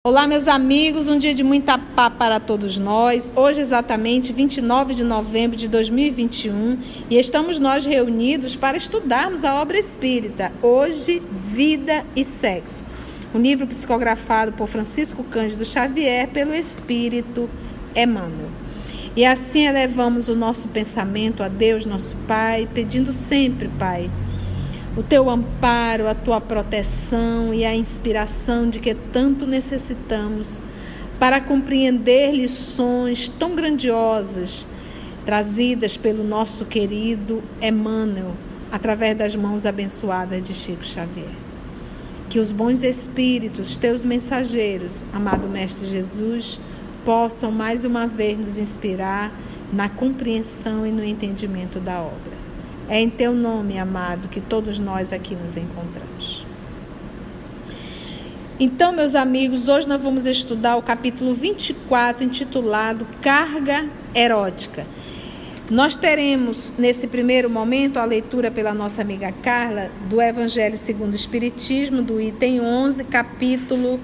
Olá, meus amigos, um dia de muita paz para todos nós. Hoje, exatamente 29 de novembro de 2021, e estamos nós reunidos para estudarmos a obra espírita, Hoje, Vida e Sexo. Um livro psicografado por Francisco Cândido Xavier pelo Espírito Emmanuel. E assim elevamos o nosso pensamento a Deus, nosso Pai, pedindo sempre, Pai, o teu amparo, a tua proteção e a inspiração de que tanto necessitamos para compreender lições tão grandiosas trazidas pelo nosso querido Emmanuel, através das mãos abençoadas de Chico Xavier. Que os bons espíritos, teus mensageiros, amado Mestre Jesus, possam mais uma vez nos inspirar na compreensão e no entendimento da obra. É em teu nome, amado, que todos nós aqui nos encontramos. Então, meus amigos, hoje nós vamos estudar o capítulo 24, intitulado Carga Erótica. Nós teremos, nesse primeiro momento, a leitura pela nossa amiga Carla, do Evangelho segundo o Espiritismo, do item 11, capítulo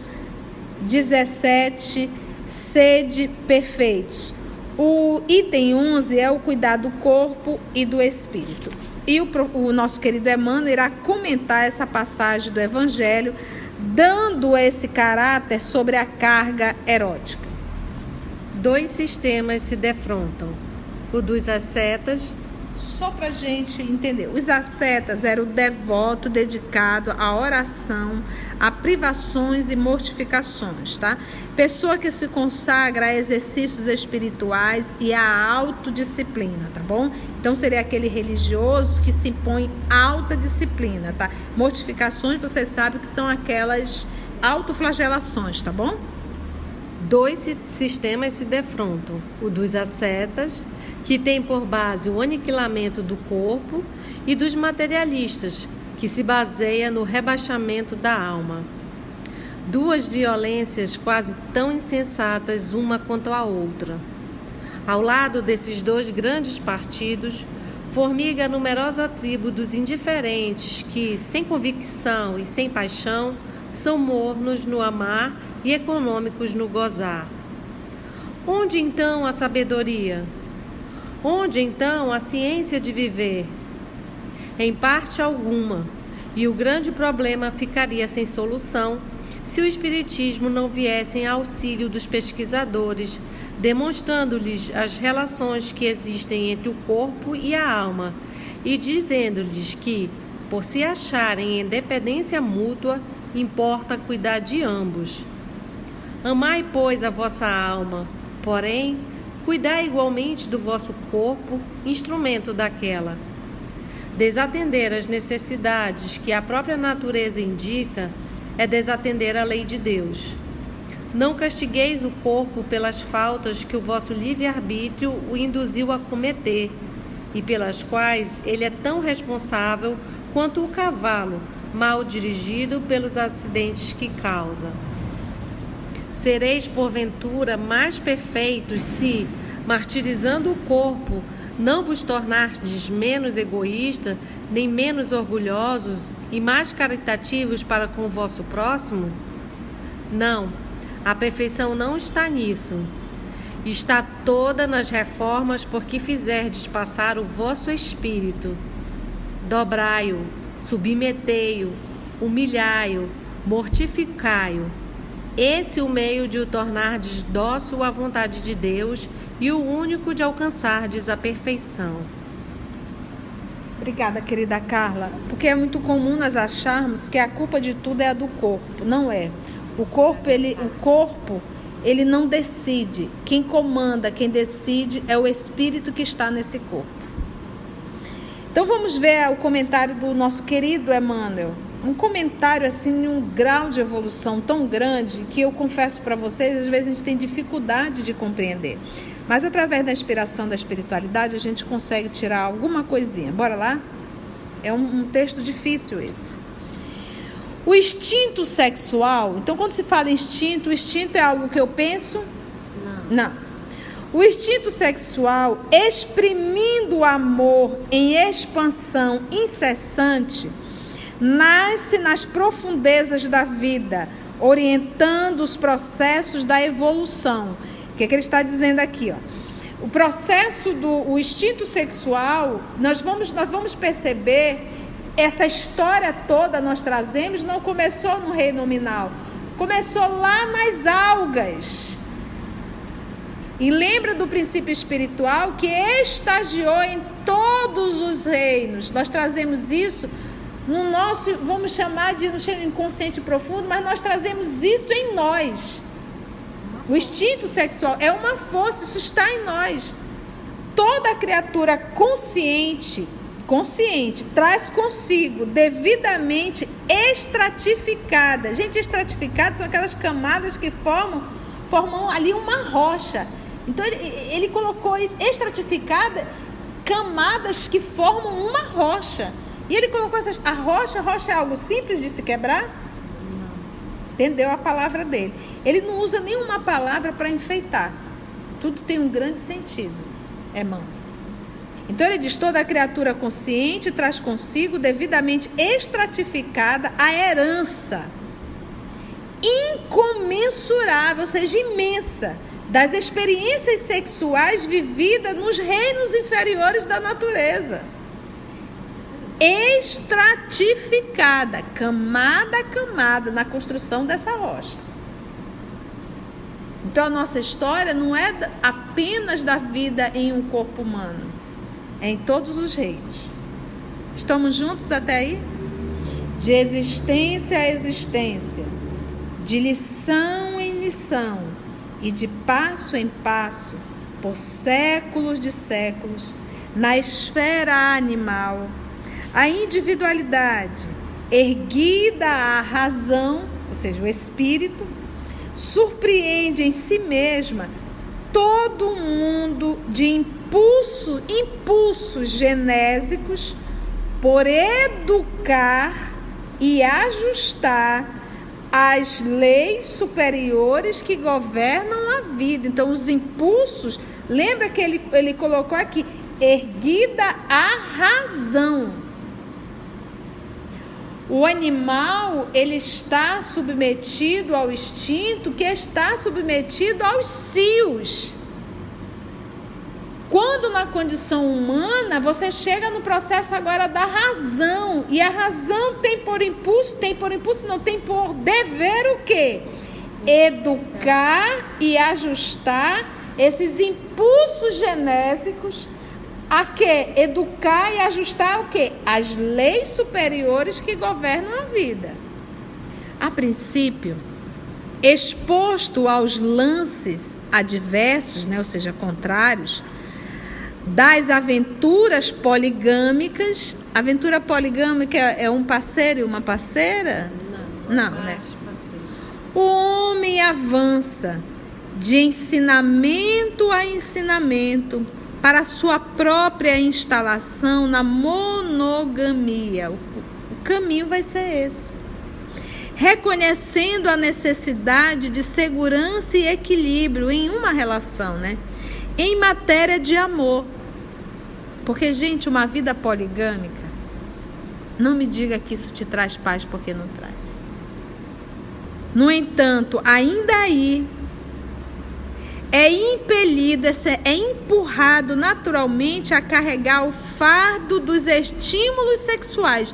17, Sede Perfeitos. O item 11 é o cuidar do corpo e do espírito. E o nosso querido Emmanuel irá comentar essa passagem do Evangelho, dando esse caráter sobre a carga erótica. Dois sistemas se defrontam. O dos ascetas. Só para a gente entender, os ascetas eram o devoto dedicado à oração, a privações e mortificações, tá? Pessoa que se consagra a exercícios espirituais e à autodisciplina, tá bom? Então seria aquele religioso que se impõe alta disciplina, tá? Mortificações, vocês sabem que são aquelas autoflagelações, tá bom? Dois sistemas se defrontam. O dos ascetas, que tem por base o aniquilamento do corpo, e dos materialistas, que se baseia no rebaixamento da alma. Duas violências quase tão insensatas uma quanto a outra. Ao lado desses dois grandes partidos, formiga a numerosa tribo dos indiferentes que, sem convicção e sem paixão, são mornos no amar e econômicos no gozar. Onde então a sabedoria? Onde então a ciência de viver? Em parte alguma, e o grande problema ficaria sem solução se o Espiritismo não viesse em auxílio dos pesquisadores, demonstrando-lhes as relações que existem entre o corpo e a alma e dizendo-lhes que, por se acharem em dependência mútua, importa cuidar de ambos. Amai, pois, a vossa alma, porém, cuidai igualmente do vosso corpo, instrumento daquela. Desatender as necessidades que a própria natureza indica é desatender a lei de Deus. Não castigueis o corpo pelas faltas que o vosso livre-arbítrio o induziu a cometer, e pelas quais ele é tão responsável quanto o cavalo, mal dirigido pelos acidentes que causa. Sereis, porventura, mais perfeitos se, martirizando o corpo, não vos tornardes menos egoístas, nem menos orgulhosos e mais caritativos para com o vosso próximo? Não, a perfeição não está nisso. Está toda nas reformas por que fizerdes passar o vosso espírito. Dobrai-o, submetei-o, humilhai-o, mortificai-o. Esse é o meio de o tornardes dócil à vontade de Deus e o único de alcançardes a perfeição. Obrigada, querida Carla, porque é muito comum nós acharmos que a culpa de tudo é a do corpo. Não é. O corpo, ele não decide. Quem comanda, quem decide é o espírito que está nesse corpo. Então vamos ver o comentário do nosso querido Emmanuel. Um comentário assim, em um grau de evolução tão grande que eu confesso para vocês, às vezes a gente tem dificuldade de compreender. Mas através da inspiração da espiritualidade a gente consegue tirar alguma coisinha. Bora lá? É um texto difícil esse. O instinto sexual, então quando se fala instinto, o instinto é algo que eu penso? Não. O instinto sexual, exprimindo o amor em expansão incessante, nasce nas profundezas da vida, orientando os processos da evolução. O que ele está dizendo aqui, ó? O processo do instinto sexual, nós vamos perceber, essa história toda nós trazemos, não começou no reino nominal, começou lá nas algas. E lembra do princípio espiritual que estagiou em todos os reinos. Nós trazemos isso no nosso, vamos chamar de inconsciente profundo, mas nós trazemos isso em nós. O instinto sexual é uma força, isso está em nós. Toda criatura consciente traz consigo, devidamente estratificada. Gente, estratificada são aquelas camadas que formam ali uma rocha. Então ele colocou isso, estratificada, camadas que formam uma rocha. E ele colocou a rocha é algo simples de se quebrar? Não. Entendeu a palavra dele? Ele não usa nenhuma palavra para enfeitar. Tudo tem um grande sentido. É mão. Então ele diz, toda criatura consciente traz consigo, devidamente estratificada, a herança incomensurável, ou seja, imensa, das experiências sexuais vividas nos reinos inferiores da natureza. Estratificada, camada a camada, na construção dessa rocha. Então a nossa história não é apenas da vida em um corpo humano, é em todos os reinos. Estamos juntos até aí? De existência a existência, de lição em lição, e de passo em passo, por séculos de séculos, na esfera animal, a individualidade, erguida à razão, ou seja, o espírito, surpreende em si mesma todo um mundo de impulsos genésicos por educar e ajustar as leis superiores que governam a vida. Então, os impulsos, lembra que ele colocou aqui, erguida à razão. O animal, ele está submetido ao instinto, que está submetido aos cios. Quando na condição humana, você chega no processo agora da razão, e a razão tem por dever o quê? Educar e ajustar esses impulsos genésicos a quê? Educar e ajustar o quê? As leis superiores que governam a vida. A princípio, exposto aos lances adversos, ou seja, contrários, das aventuras poligâmicas. Aventura poligâmica é um parceiro e uma parceira? Não, né? O homem avança de ensinamento a ensinamento para a sua própria instalação na monogamia. O caminho vai ser esse. Reconhecendo a necessidade de segurança e equilíbrio em uma relação, em matéria de amor. Porque, gente, uma vida poligâmica, não me diga que isso te traz paz, porque não traz. No entanto, ainda aí, é impelido, é empurrado naturalmente a carregar o fardo dos estímulos sexuais.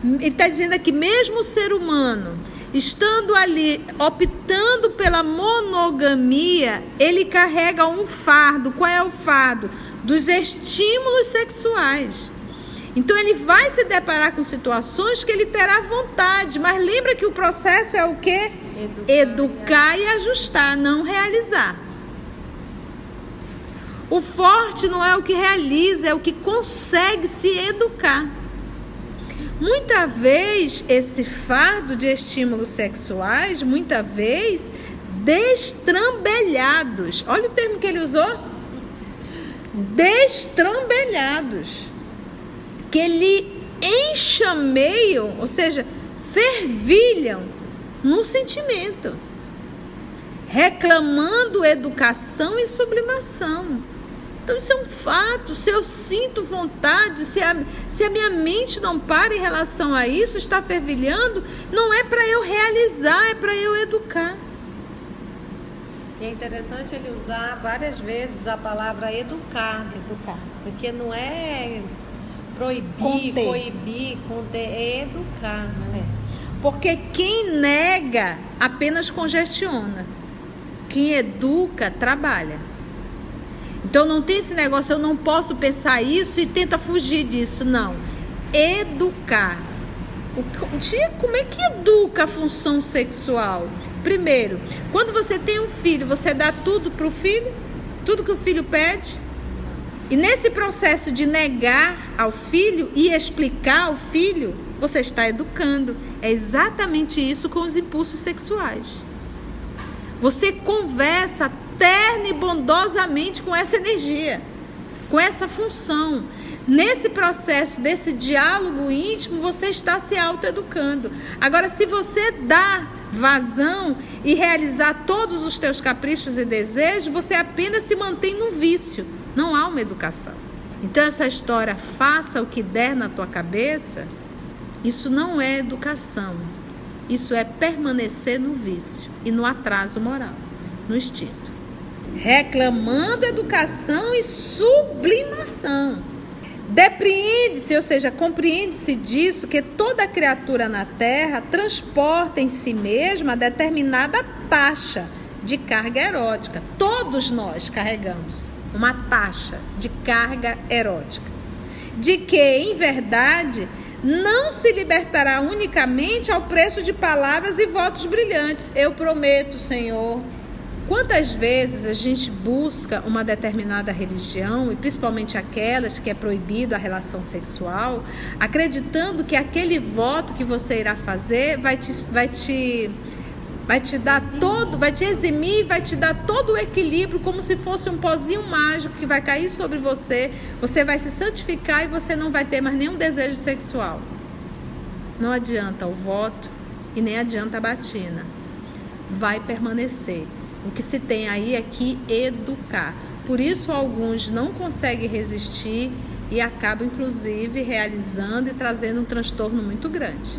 Ele está dizendo aqui, mesmo o ser humano, estando ali, optando pela monogamia, ele carrega um fardo. Qual é o fardo? Dos estímulos sexuais. Então ele vai se deparar com situações que ele terá vontade, mas lembra que o processo é o quê? Educar e ajustar, não realizar. O forte não é o que realiza, é o que consegue se educar. Muita vez esse fardo de estímulos sexuais, muita vez destrambelhados. Olha o termo que ele usou. Destrambelhados. Que lhe enxameiam, ou seja, fervilham num sentimento, reclamando educação e sublimação. Então isso é um fato. Se eu sinto vontade, se a minha mente não para em relação a isso, está fervilhando, não é para eu realizar, é para eu educar. E é interessante ele usar várias vezes a palavra educar. Porque não é proibir, coibir, conter, é educar, né? Porque quem nega apenas congestiona. Quem educa, trabalha. Então não tem esse negócio, eu não posso pensar isso e tenta fugir disso, não. Educar. Como é que educa a função sexual? Primeiro, quando você tem um filho, você dá tudo para o filho? Tudo que o filho pede? E nesse processo de negar ao filho e explicar ao filho, você está educando. É exatamente isso com os impulsos sexuais. Você conversa terna e bondosamente com essa energia, com essa função. Nesse processo desse diálogo íntimo, você está se autoeducando. Agora, se você dá vazão e realizar todos os teus caprichos e desejos, você apenas se mantém no vício. Não há uma educação. Então, essa história, faça o que der na tua cabeça, isso não é educação. Isso é permanecer no vício e no atraso moral, no instinto. Reclamando educação e sublimação. Depreende-se, ou seja, compreende-se disso que toda criatura na Terra transporta em si mesma determinada taxa de carga erótica. Todos nós carregamos uma taxa de carga erótica. De que, em verdade, não se libertará unicamente ao preço de palavras e votos brilhantes. Eu prometo, Senhor. Quantas vezes a gente busca uma determinada religião, e principalmente aquelas que é proibido a relação sexual, acreditando que aquele voto que você irá fazer vai te dar todo, vai te eximir, vai te dar todo o equilíbrio, como se fosse um pozinho mágico que vai cair sobre você, você vai se santificar e você não vai ter mais nenhum desejo sexual. Não adianta o voto e nem adianta a batina. Vai permanecer. O que se tem aí é que educar. Por isso alguns não conseguem resistir e acabam inclusive realizando e trazendo um transtorno muito grande.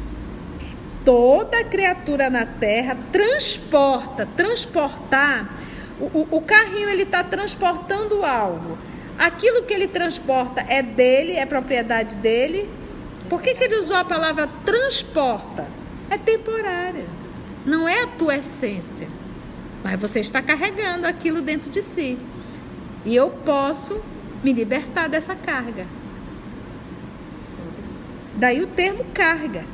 Toda criatura na Terra transportar, o carrinho ele está transportando algo. Aquilo que ele transporta é dele, é propriedade dele. Por que ele usou a palavra transporta? É temporária, não é a tua essência. Mas você está carregando aquilo dentro de si. E eu posso me libertar dessa carga. Daí o termo carga.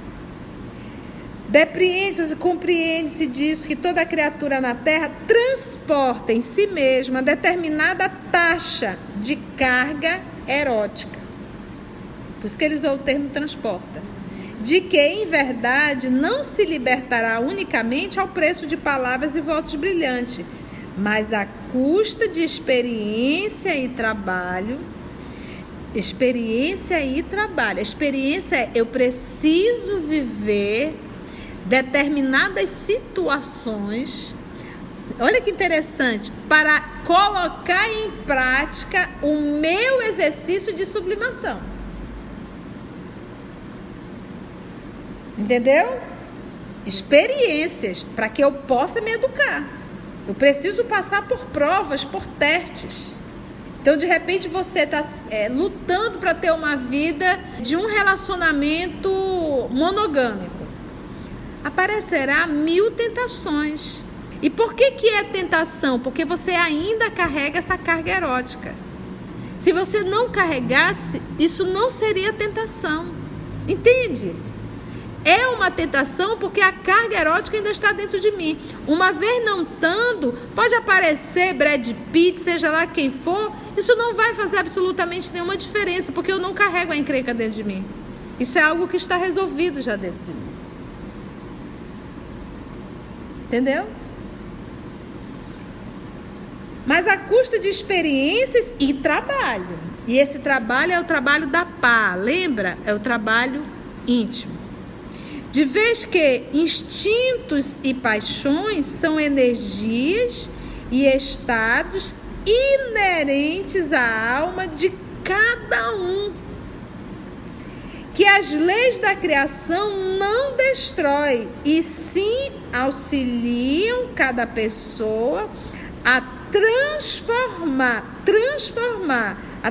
Depreende-se, compreende-se disso que toda criatura na Terra transporta em si mesma determinada taxa de carga erótica. Por isso que ele usou o termo transporta. De que, em verdade, não se libertará unicamente ao preço de palavras e votos brilhantes, mas à custa de experiência e trabalho. Experiência e trabalho. A experiência é, eu preciso viver determinadas situações, olha que interessante, para colocar em prática o meu exercício de sublimação. Entendeu? Experiências para que eu possa me educar. Eu preciso passar por provas, por testes. Então, de repente, você está lutando para ter uma vida de um relacionamento monogâmico. Aparecerá 1000 tentações. E por que é tentação? Porque você ainda carrega essa carga erótica. Se você não carregasse, isso não seria tentação. Entende? É uma tentação porque a carga erótica ainda está dentro de mim. Uma vez não estando, pode aparecer Brad Pitt, seja lá quem for, isso não vai fazer absolutamente nenhuma diferença, porque eu não carrego a encrenca dentro de mim. Isso é algo que está resolvido já dentro de mim. Entendeu? Mas à custa de experiências e trabalho. E esse trabalho é o trabalho da pá, lembra? É o trabalho íntimo. De vez que instintos e paixões são energias e estados inerentes à alma de cada um, que as leis da criação não destroem, e sim auxiliam cada pessoa a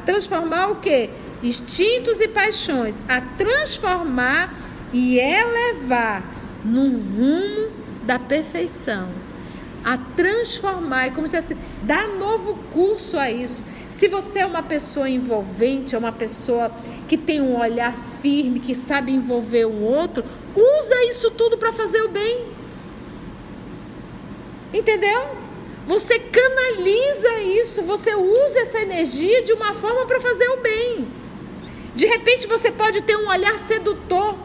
transformar o quê? Instintos e paixões, a transformar e elevar no rumo da perfeição, a transformar, é como se assim, dar novo curso a isso. Se você é uma pessoa envolvente, é uma pessoa que tem um olhar firme, que sabe envolver um outro, usa isso tudo para fazer o bem. Entendeu? Você canaliza isso, você usa essa energia de uma forma para fazer o bem. De repente você pode ter um olhar sedutor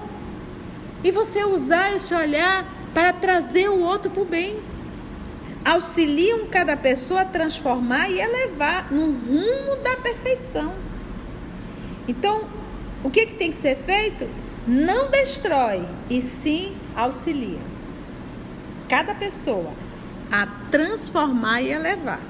e você usar esse olhar para trazer o outro para o bem. Auxiliam cada pessoa a transformar e elevar no rumo da perfeição. Então, o que tem que ser feito? Não destrói, e sim auxilia cada pessoa a transformar e elevar.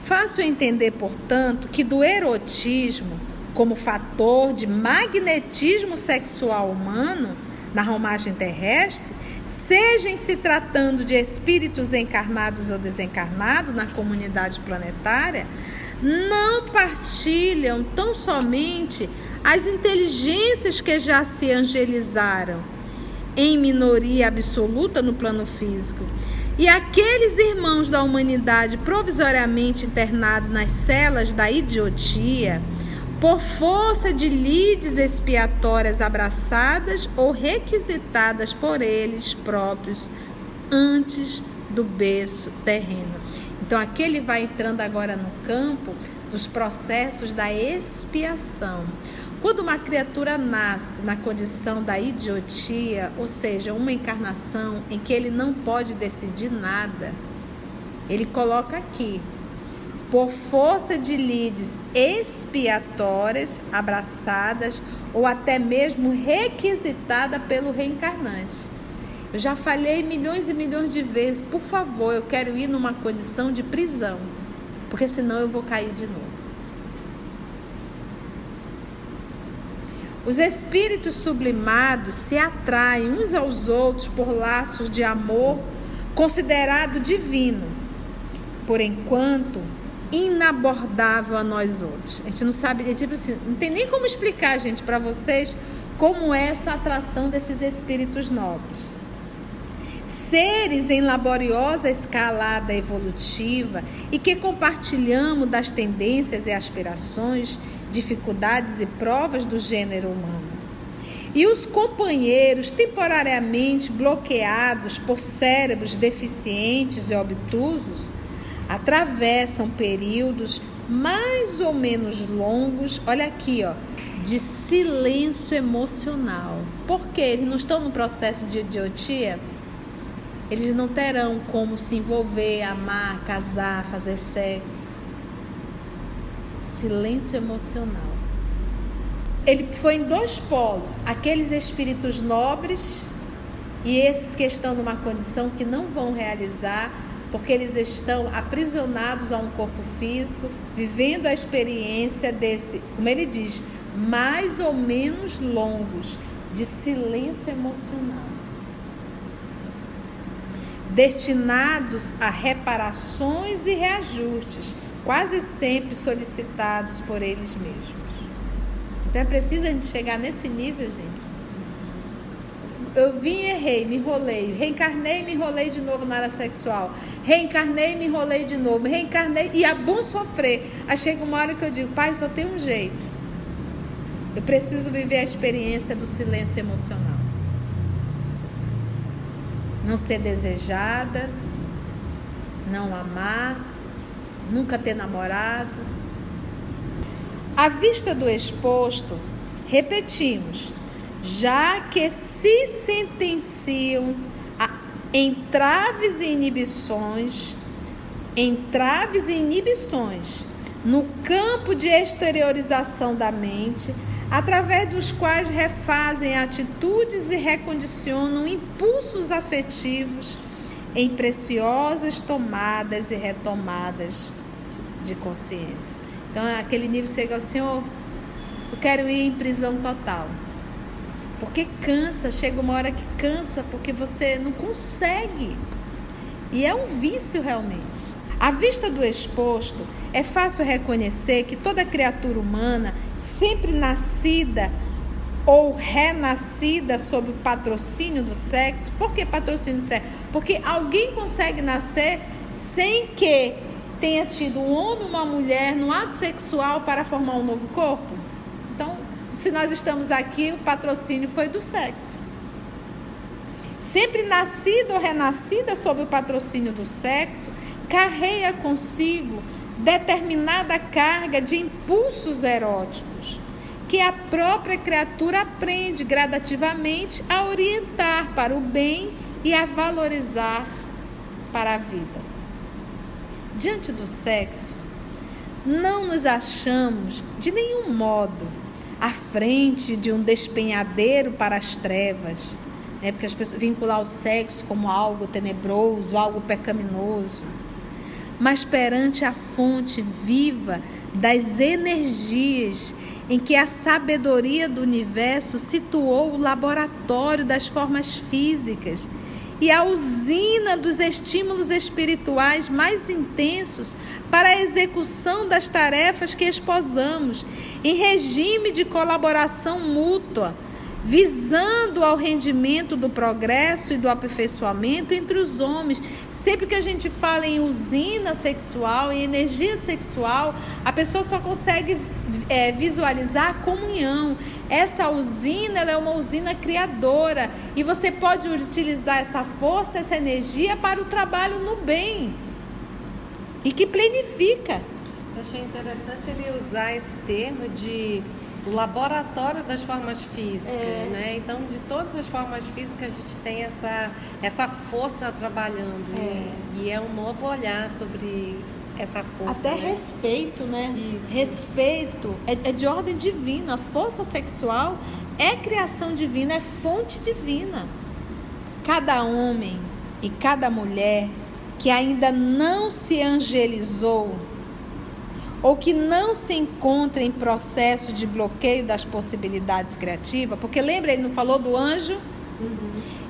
Fácil entender, portanto, que do erotismo como fator de magnetismo sexual humano na romagem terrestre, seja em se tratando de espíritos encarnados ou desencarnados na comunidade planetária, não partilham tão somente as inteligências que já se angelizaram em minoria absoluta no plano físico, e aqueles irmãos da humanidade provisoriamente internados nas celas da idiotia, por força de lides expiatórias abraçadas ou requisitadas por eles próprios antes do berço terreno. Então aqui ele vai entrando agora no campo dos processos da expiação. Quando uma criatura nasce na condição da idiotia, ou seja, uma encarnação em que ele não pode decidir nada, ele coloca aqui, por força de lides expiatórias, abraçadas ou até mesmo requisitada pelo reencarnante. Eu já falei milhões e milhões de vezes, por favor, eu quero ir numa condição de prisão, porque senão eu vou cair de novo. Os espíritos sublimados se atraem uns aos outros por laços de amor considerado divino, por enquanto inabordável a nós outros. A gente não sabe, tipo assim, não tem nem como explicar, gente, para vocês como é essa atração desses espíritos nobres. Seres em laboriosa escalada evolutiva e que compartilhamos das tendências e aspirações, dificuldades e provas do gênero humano. E os companheiros temporariamente bloqueados por cérebros deficientes e obtusos atravessam períodos mais ou menos longos, olha aqui, ó, de silêncio emocional. Porque eles não estão no processo de idiotia? Eles não terão como se envolver, amar, casar, fazer sexo. Silêncio emocional. Ele foi em dois polos, aqueles espíritos nobres e esses que estão numa condição que não vão realizar, porque eles estão aprisionados a um corpo físico, vivendo a experiência desse, como ele diz, mais ou menos longos, de silêncio emocional, destinados a reparações e reajustes, quase sempre solicitados por eles mesmos. Então é preciso a gente chegar nesse nível, gente. Eu vim, errei, me enrolei, reencarnei, me enrolei de novo na área sexual, reencarnei, me enrolei de novo, reencarnei, e é bom sofrer. Aí chega uma hora que eu digo, pai, só tem um jeito. Eu preciso viver a experiência do silêncio emocional. Não ser desejada, não amar, nunca ter namorado. À vista do exposto, repetimos, já que se sentenciam a entraves e inibições no campo de exteriorização da mente, através dos quais refazem atitudes e recondicionam impulsos afetivos em preciosas tomadas e retomadas de consciência. Então, aquele nível chega ao Senhor, eu quero ir em prisão total. Porque cansa, chega uma hora que cansa, porque você não consegue. E é um vício realmente. À vista do exposto, é fácil reconhecer que toda criatura humana, sempre nascida ou renascida sob o patrocínio do sexo. Por que patrocínio do sexo? Porque alguém consegue nascer sem que tenha tido um homem ou uma mulher no ato sexual para formar um novo corpo. Então, se nós estamos aqui, o patrocínio foi do sexo. Sempre nascida ou renascida sob o patrocínio do sexo, carrega consigo determinada carga de impulsos eróticos, que a própria criatura aprende gradativamente a orientar para o bem e a valorizar para a vida. Diante do sexo, não nos achamos de nenhum modo à frente de um despenhadeiro para as trevas, né? Porque as pessoas vinculam o sexo como algo tenebroso, algo pecaminoso, mas perante a fonte viva das energias em que a sabedoria do universo situou o laboratório das formas físicas e a usina dos estímulos espirituais mais intensos para a execução das tarefas que esposamos, em regime de colaboração mútua, visando ao rendimento do progresso e do aperfeiçoamento entre os homens. Sempre que a gente fala em usina sexual, em energia sexual, a pessoa só consegue visualizar a comunhão. Essa usina, ela é uma usina criadora, e você pode utilizar essa força, essa energia para o trabalho no bem, e que planifica. Eu achei interessante ele usar esse termo de o laboratório das formas físicas, né? Então, de todas as formas físicas, a gente tem essa força trabalhando, e é um novo olhar sobre essa força. Até respeito, né? Isso. Respeito é de ordem divina. A força sexual é criação divina, é fonte divina. Cada homem e cada mulher que ainda não se angelizou, ou que não se encontra em processo de bloqueio das possibilidades criativas, porque lembra, ele não falou do anjo,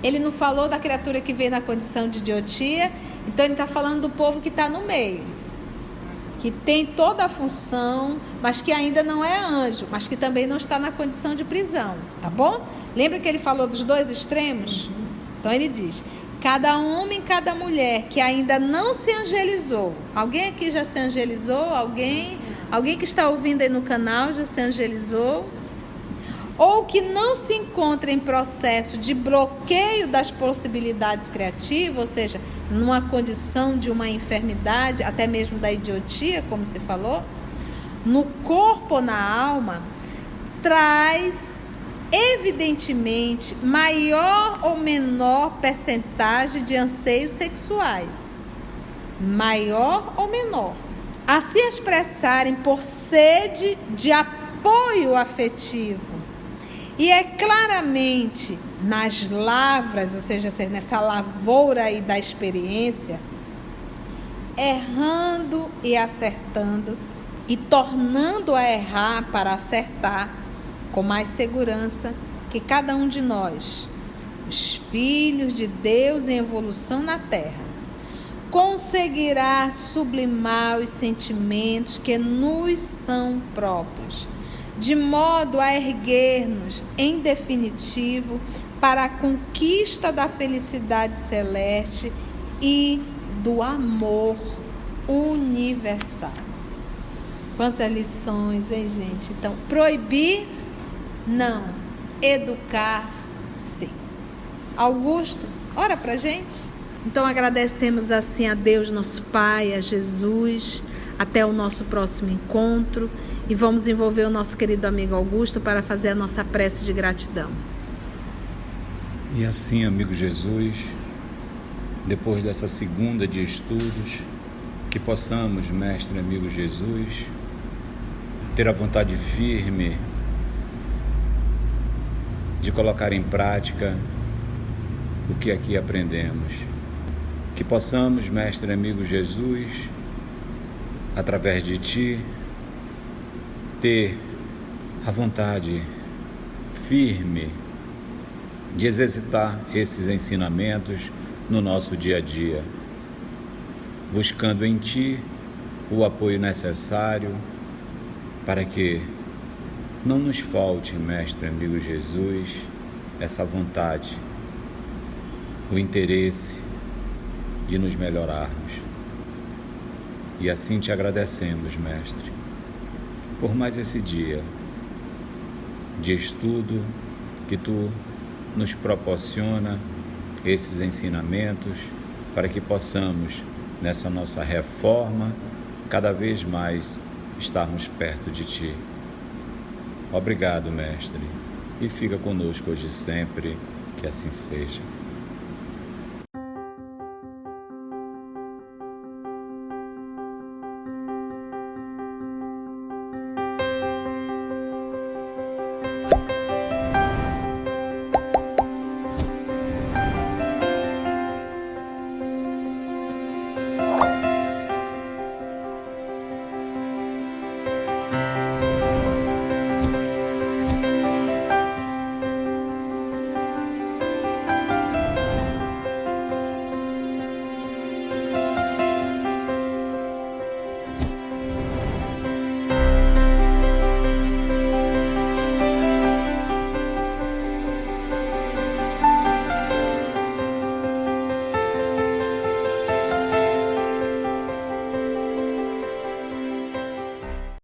ele não falou da criatura que veio na condição de idiotia, então ele está falando do povo que está no meio, que tem toda a função, mas que ainda não é anjo, mas que também não está na condição de prisão, tá bom? Lembra que ele falou dos dois extremos? Então ele diz: cada homem, cada mulher que ainda não se angelizou. Alguém aqui já se angelizou? Alguém que está ouvindo aí no canal já se angelizou? Ou que não se encontra em processo de bloqueio das possibilidades criativas, ou seja, numa condição de uma enfermidade, até mesmo da idiotia, como se falou, no corpo ou na alma, traz evidentemente maior ou menor percentagem de anseios sexuais, maior ou menor, a se expressarem por sede de apoio afetivo. E é claramente nas lavras, ou seja, nessa lavoura aí da experiência, errando e acertando, e tornando a errar para acertar, com mais segurança, que cada um de nós, os filhos de Deus em evolução na Terra, conseguirá sublimar os sentimentos que nos são próprios, de modo a erguer-nos, em definitivo, para a conquista da felicidade celeste e do amor universal. Quantas lições, hein, gente? Então, proibir, não. Educar, sim. Augusto, ora pra gente. Então, agradecemos assim a Deus, nosso Pai, a Jesus. Até o nosso próximo encontro. E vamos envolver o nosso querido amigo Augusto para fazer a nossa prece de gratidão. E assim, amigo Jesus, depois dessa segunda de estudos, que possamos, mestre amigo Jesus, ter a vontade firme de colocar em prática o que aqui aprendemos. Que possamos, mestre amigo Jesus, através de Ti, ter a vontade firme de exercitar esses ensinamentos no nosso dia a dia, buscando em Ti o apoio necessário para que não nos falte, Mestre amigo Jesus, essa vontade, o interesse de nos melhorarmos. E assim Te agradecemos, Mestre, por mais esse dia de estudo que Tu nos proporciona esses ensinamentos para que possamos, nessa nossa reforma, cada vez mais estarmos perto de Ti. Obrigado, Mestre, e fica conosco hoje e sempre, que assim seja.